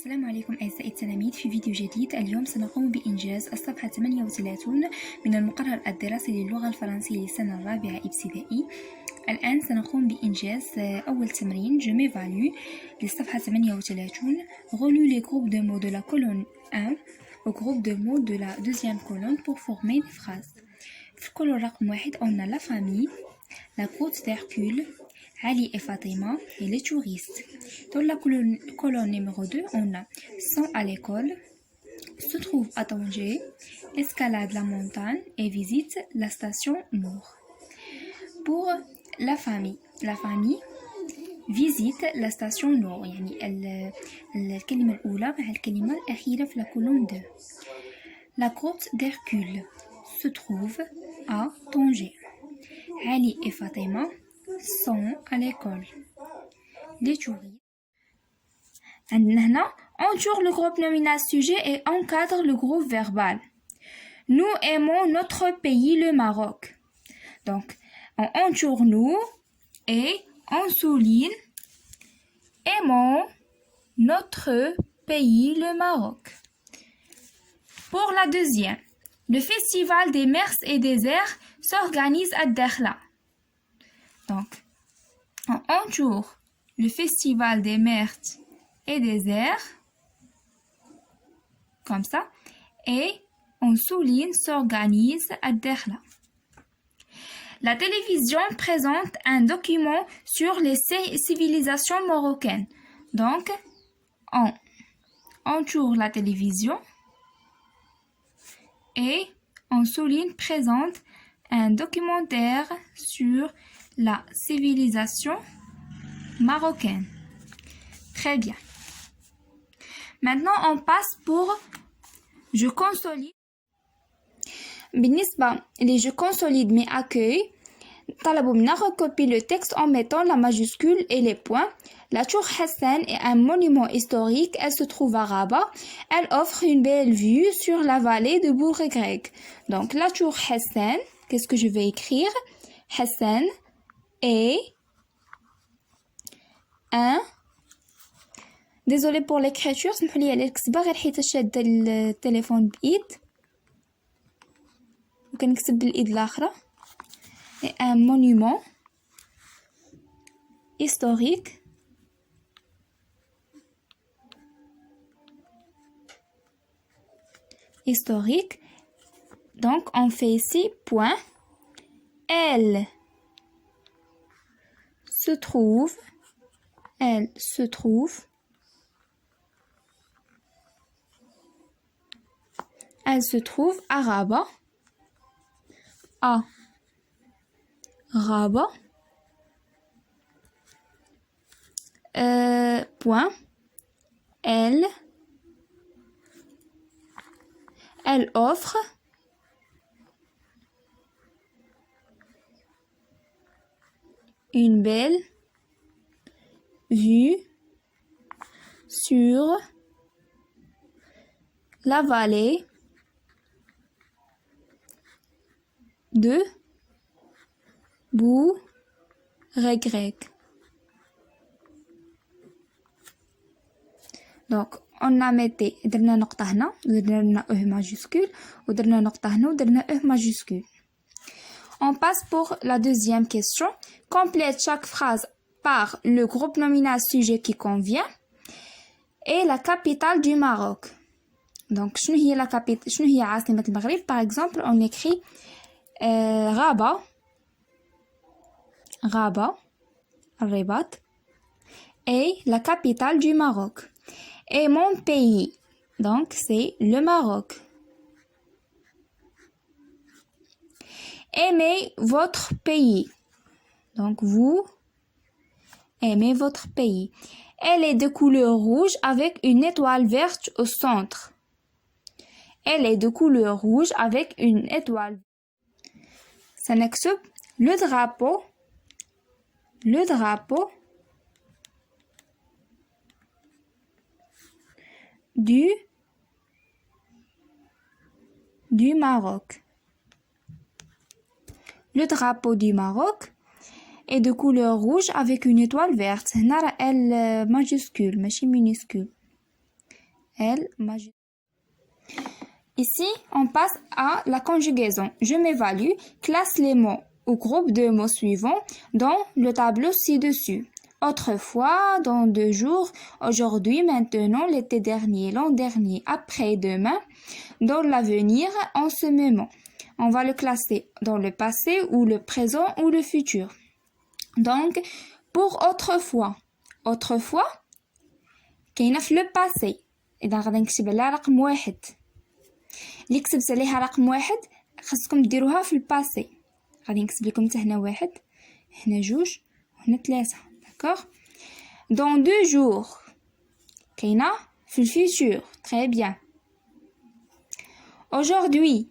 السلام عليكم أعزائي التلاميذ. في فيديو جديد اليوم سنقوم بإنجاز الصفحة 38 من المقرر الدراسي للغة الفرنسية للسنة الرابعة ابتدائي. الآن سنقوم بإنجاز أول تمرين Je m'évalue للصفحة 38. Relis les groupes de mots de la colonne 1 au groupe de mots de la deuxième colonne pour former des phrases. في الكولون رقم 1 on a la famille, la course d'Hercule, Ali et Fatima et les touristes. Dans la colonne numéro 2, on a sont à l'école, se trouve à Tanger, escalade la montagne et visite la station Nour. Pour la famille visite la station Nour. يعني الكلمة الأولى مع الكلمة الأخيرة في la colonne 2. La grotte d'Hercule se trouve à Tanger. Ali et Fatima sont à l'école. Les touristes. Maintenant, entoure le groupe nominal sujet et encadre le groupe verbal. Nous aimons notre pays, le Maroc. Donc, on entoure nous et on souligne aimons notre pays, le Maroc. Pour la deuxième, le festival des mers et des airs s'organise à Dakhla. Donc, on entoure le festival des mers et des airs, comme ça, et on souligne s'organise à Dakhla. La télévision présente un document sur les civilisations marocaines. Donc, on entoure la télévision et on souligne présente un documentaire sur la civilisation marocaine. Très bien. Maintenant, on passe pour je consolide. بالنسبة les je consolide mes accueils. طلبوا منا recopier le texte en mettant la majuscule et les points. La tour Hassan est un monument historique. Elle se trouve à Rabat. Elle offre une belle vue sur la vallée de Bourg-Grec. Donc la tour Hassan, qu'est-ce que je vais écrire? Hassan est un. Désolé pour l'écriture, سمحوا لي على الكتابة غير حيت شادة التليفون بإيد وكنكتب بالإيد الأخرى. Un monument historique donc on fait ici point. Elle se trouve à Rabat. Rabat. Point. Elle offre une belle vue sur la vallée de Bourg-Grec. Donc on a متي درنا نقطة هنا ودرنا majuscule ودرنا نقطة هنا ودرنا majuscule. On passe pour la deuxième question. Complète chaque phrase par le groupe nominal sujet qui convient et la capitale du Maroc. Donc شنو هي عاصمة المغرب? Par exemple, on écrit Rabat, Rabat, et la capitale du Maroc. Et mon pays, donc c'est le Maroc. Aimez votre pays, donc vous aimez votre pays. Elle est de couleur rouge avec une étoile verte au centre. Elle est de couleur rouge avec une étoile. سنكتب le drapeau du Maroc. Le drapeau du Maroc est de couleur rouge avec une étoile verte. هنا راه L majuscule ماشي minuscule. elle majuscule. Ici, on passe à la conjugaison. Je m'évalue, classe les mots ou groupe de mots suivants dans le tableau ci-dessus. Autrefois, dans 2 jours, aujourd'hui, maintenant, l'été dernier, l'an dernier, après-demain, dans l'avenir, en ce moment. On va le classer dans le passé ou le présent ou le futur. Donc, pour autrefois, كاينه في le passé. إذا غادي نكتب عليها رقم 1. اللي كتبت عليها رقم 1 خاصكم ديروها في الباسي. غادي نكتب لكم حتى هنا 1 هنا 2 وهنا 3. داكوغ. dans 2 jours كاينه في الفيتور. très bien. aujourd'hui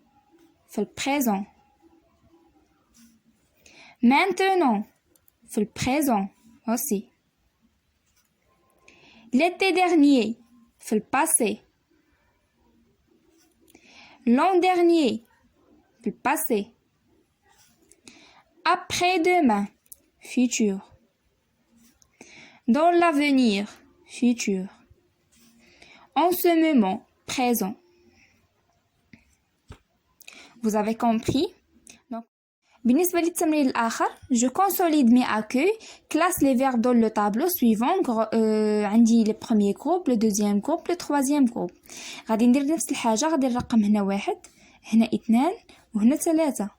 في البريزون. maintenant في البريزون aussi. l'été dernier في الباسي. l'an dernier في الباسي. après-demain futur. dans l'avenir futur. en ce moment présent. Vous avez compris? Donc, بالنسبة للتمرين الآخر, je consolide mes accueils, classe les verbes dans le tableau suivant. عندي le premier groupe, le deuxième groupe, le troisième groupe. غادي ندير نفس الحاجة, غادي نرقم هنا 1, هنا 2 وهنا 3.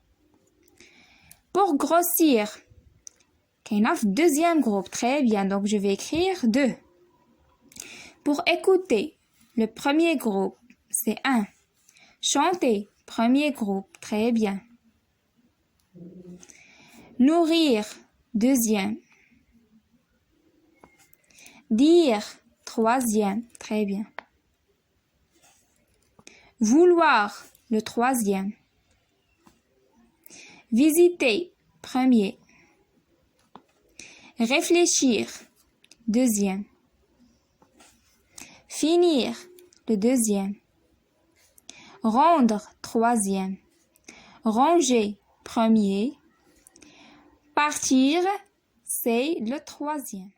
Pour grossir, كاينة في deuxième groupe. Très bien, donc je vais écrire 2. Pour écouter, le premier groupe, c'est 1. Chanter, premier groupe. Très bien. Nourrir, deuxième. Dire, troisième. Très bien. Vouloir, le troisième. Visiter, premier. Réfléchir, deuxième. Finir, le deuxième. Rendre, troisième. Ranger, premier. Partir, c'est le troisième.